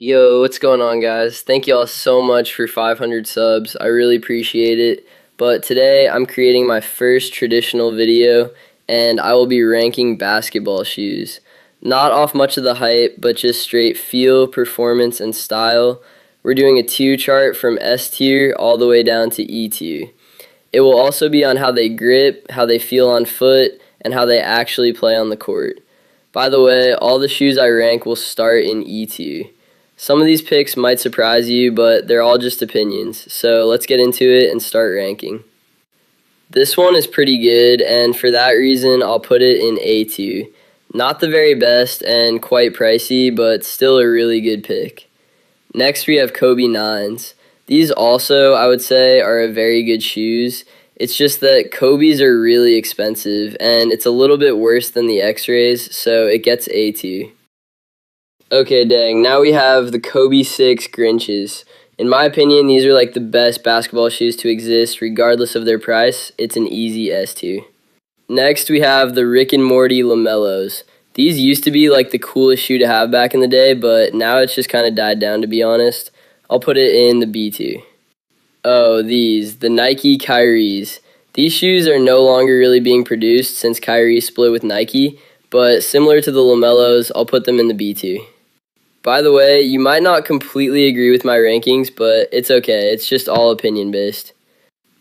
Yo, what's going on, guys? Thank you all so much for 500 subs. I really appreciate it. But today I'm creating my first traditional video, and I will be ranking basketball shoes. Not off much of the hype, but just straight feel, performance, and style. We're doing a tier chart from S tier all the way down to E tier. It will also be on how they grip, how they feel on foot, and how they actually play on the court. By the way, all the shoes I rank will start in E tier. Some of these picks might surprise you, but they're all just opinions. So let's get into it and start ranking. This one is pretty good, and for that reason, I'll put it in A tier. Not the very best and quite pricey, but still a really good pick. Next, we have Kobe 9s. These also, I would say, are a very good shoes. It's just that Kobe's are really expensive, and it's a little bit worse than the X-rays, so it gets A tier. Okay, dang. Now we have the Kobe 6 Grinches. In my opinion, these are like the best basketball shoes to exist, regardless of their price. It's an easy S tier. Next, we have the Rick and Morty Lamellos. These used to be like the coolest shoe to have back in the day, but now it's just kind of died down, to be honest. I'll put it in the B tier. Oh, the Nike Kyries. These shoes are no longer really being produced since Kyrie split with Nike, but similar to the Lamellos, I'll put them in the B tier. By the way, you might not completely agree with my rankings, but it's okay. It's just all opinion based.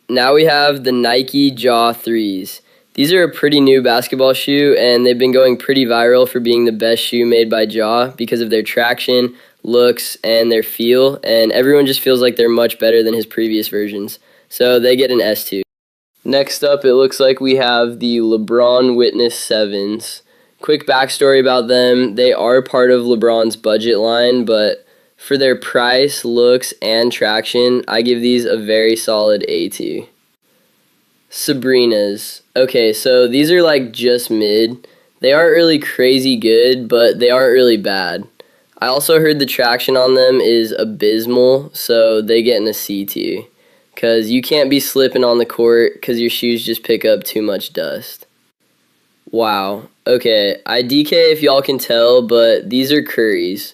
Now we have the Nike Jaw 3s. These are a pretty new basketball shoe, and they've been going pretty viral for being the best shoe made by Jaw because of their traction, looks, and their feel, and everyone just feels like they're much better than his previous versions. So they get an S tier. Next up, it looks like we have the LeBron Witness 7s. Quick backstory about them, they are part of LeBron's budget line, but for their price, looks, and traction, I give these a very solid A tier. Sabrinas. Okay, so these are like just mid. They aren't really crazy good, but they aren't really bad. I also heard the traction on them is abysmal, so they get in a C tier. Because you can't be slipping on the court because your shoes just pick up too much dust. Wow. Okay, I DK if y'all can tell, but these are Currys.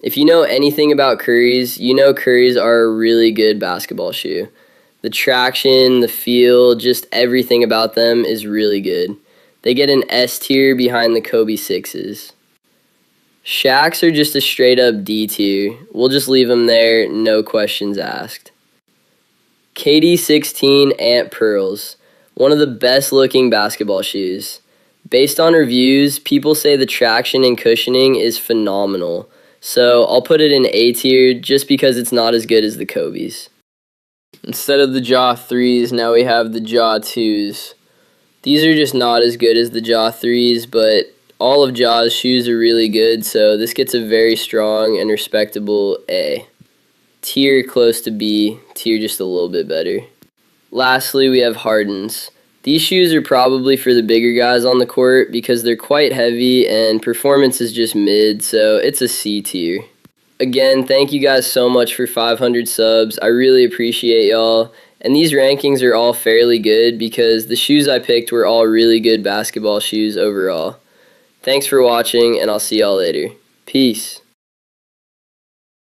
If you know anything about Currys, you know Currys are a really good basketball shoe. The traction, the feel, just everything about them is really good. They get an S tier behind the Kobe 6s. Shaqs are just a straight up D tier. We'll just leave them there, no questions asked. KD 16 Ant Pearls. One of the best looking basketball shoes. Based on reviews, people say the traction and cushioning is phenomenal, so I'll put it in A tier just because it's not as good as the Kobe's. Instead of the Jaw 3s, now we have the Jaw 2s. These are just not as good as the Jaw 3s, but all of Jaw's shoes are really good, so this gets a very strong and respectable A. Tier close to B, tier just a little bit better. Lastly, we have Hardens. These shoes are probably for the bigger guys on the court because they're quite heavy and performance is just mid, so it's a C tier. Again, thank you guys so much for 500 subs. I really appreciate y'all. And these rankings are all fairly good because the shoes I picked were all really good basketball shoes overall. Thanks for watching, and I'll see y'all later. Peace.